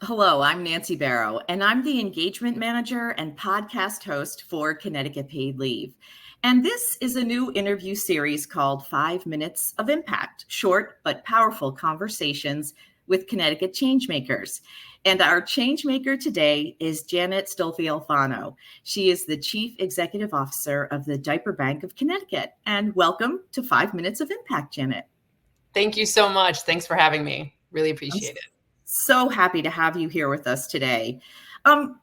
Hello, I'm Nancy Barrow, and I'm the engagement manager and podcast host for Connecticut Paid Leave. And this is a new interview series called 5 Minutes of Impact, short but powerful conversations with Connecticut Changemakers. And our changemaker today is Janet Stolfi Alfano. She is the Chief Executive Officer of the Diaper Bank of Connecticut. And welcome to 5 Minutes of Impact, Janet. Thank you so much. Thanks for having me. Really appreciate it. So happy to have you here with us today.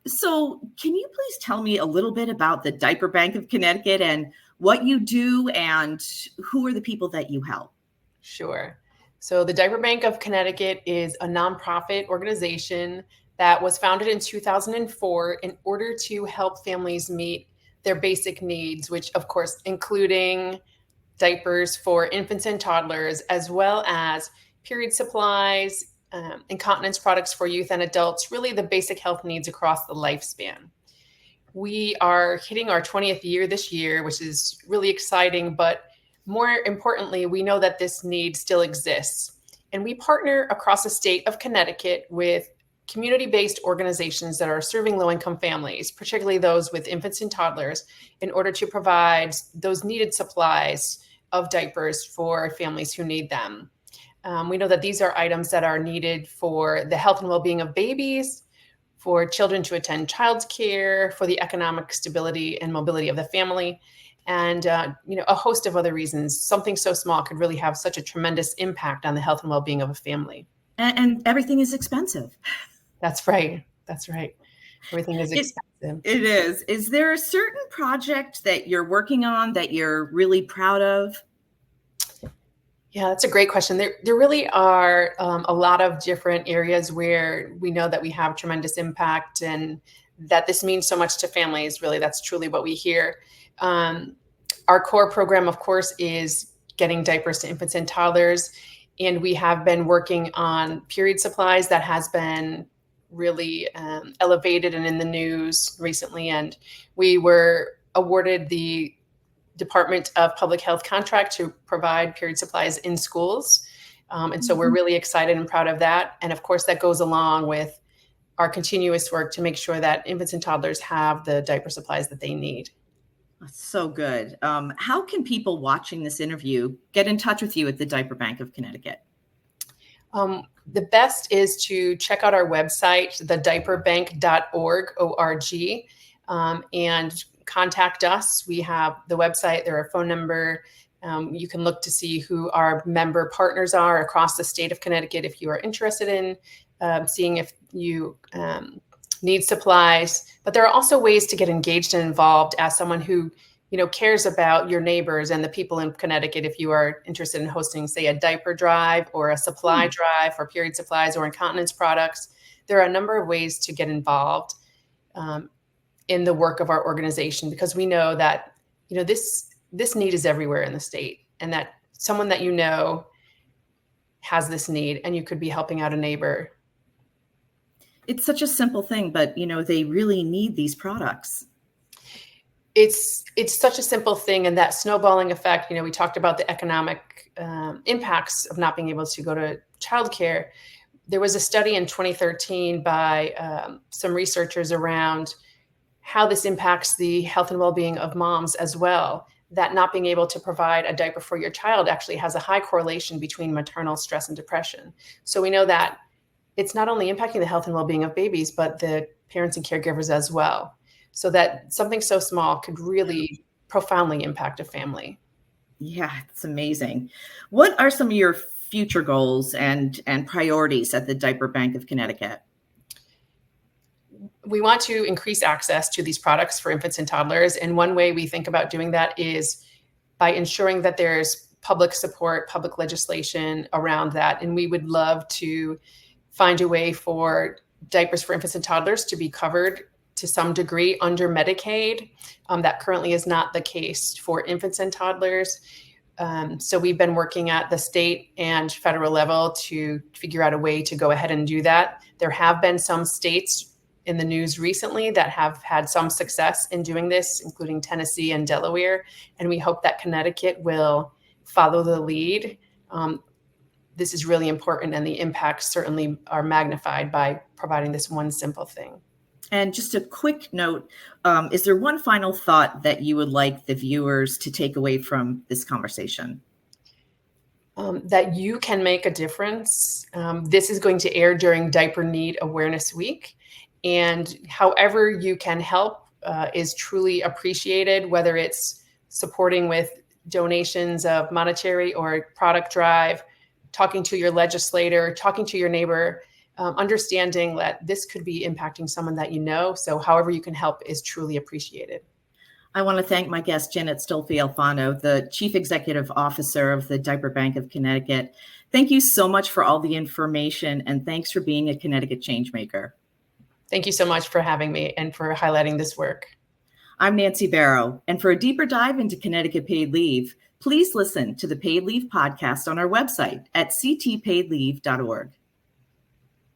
So can you please tell me a little bit about the Diaper Bank of Connecticut and what you do and who are the people that you help? Sure. So the Diaper Bank of Connecticut is a nonprofit organization that was founded in 2004 in order to help families meet their basic needs, which of course, including diapers for infants and toddlers, as well as period supplies, incontinence products for youth and adults, really the basic health needs across the lifespan. We are hitting our 20th year this year, which is really exciting, but more importantly, we know that this need still exists. And we partner across the state of Connecticut with community-based organizations that are serving low-income families, particularly those with infants and toddlers, in order to provide those needed supplies of diapers for families who need them. We know that these are items that are needed for the health and well-being of babies, for children to attend childcare, for the economic stability and mobility of the family, and a host of other reasons. Something so small could really have such a tremendous impact on the health and well-being of a family. And everything is expensive. That's right. That's right. Everything is expensive. It is. Is there a certain project that you're working on that you're really proud of? Yeah, that's a great question. There really are a lot of different areas where we know that we have tremendous impact and that this means so much to families. Really, that's truly what we hear. Our core program, of course, is getting diapers to infants and toddlers. And we have been working on period supplies that has been really elevated and in the news recently. And we were awarded the Department of Public Health contract to provide period supplies in schools. And so we're really excited and proud of that. And of course, that goes along with our continuous work to make sure that infants and toddlers have the diaper supplies that they need. That's so good. How can people watching this interview get in touch with you at the Diaper Bank of Connecticut? The best is to check out our website, thediaperbank.org, and contact us. We have the website, there are a phone number. You can look to see who our member partners are across the state of Connecticut if you are interested in seeing if you need supplies. But there are also ways to get engaged and involved as someone who cares about your neighbors and the people in Connecticut. If you are interested in hosting, say, a diaper drive or a supply drive for period supplies or incontinence products, there are a number of ways to get involved in the work of our organization, because we know that this need is everywhere in the state, and that someone that has this need, and you could be helping out a neighbor. It's such a simple thing, but they really need these products. It's such a simple thing, and that snowballing effect. We talked about the economic impacts of not being able to go to childcare. There was a study in 2013 by some researchers around how this impacts the health and well-being of moms as well, that not being able to provide a diaper for your child actually has a high correlation between maternal stress and depression. So we know that it's not only impacting the health and well-being of babies, but the parents and caregivers as well. So that something so small could really profoundly impact a family. Yeah, it's amazing. What are some of your future goals and priorities at the Diaper Bank of Connecticut? We want to increase access to these products for infants and toddlers. And one way we think about doing that is by ensuring that there's public support, public legislation around that. And we would love to find a way for diapers for infants and toddlers to be covered to some degree under Medicaid. That currently is not the case for infants and toddlers. So we've been working at the state and federal level to figure out a way to go ahead and do that. There have been some states in the news recently that have had some success in doing this, including Tennessee and Delaware. And we hope that Connecticut will follow the lead. this is really important, and the impacts certainly are magnified by providing this one simple thing. And just a quick note, is there one final thought that you would like the viewers to take away from this conversation? That you can make a difference. This is going to air during Diaper Need Awareness Week. And however you can help is truly appreciated, whether it's supporting with donations of monetary or product drive, talking to your legislator, talking to your neighbor, understanding that this could be impacting someone that you know. So however you can help is truly appreciated. I want to thank my guest, Janet Stolfi Alfano, the Chief Executive Officer of the Diaper Bank of Connecticut. Thank you so much for all the information, and thanks for being a Connecticut Changemaker. Thank you so much for having me and for highlighting this work. I'm Nancy Barrow, and for a deeper dive into Connecticut paid leave, please listen to the Paid Leave podcast on our website at ctpaidleave.org.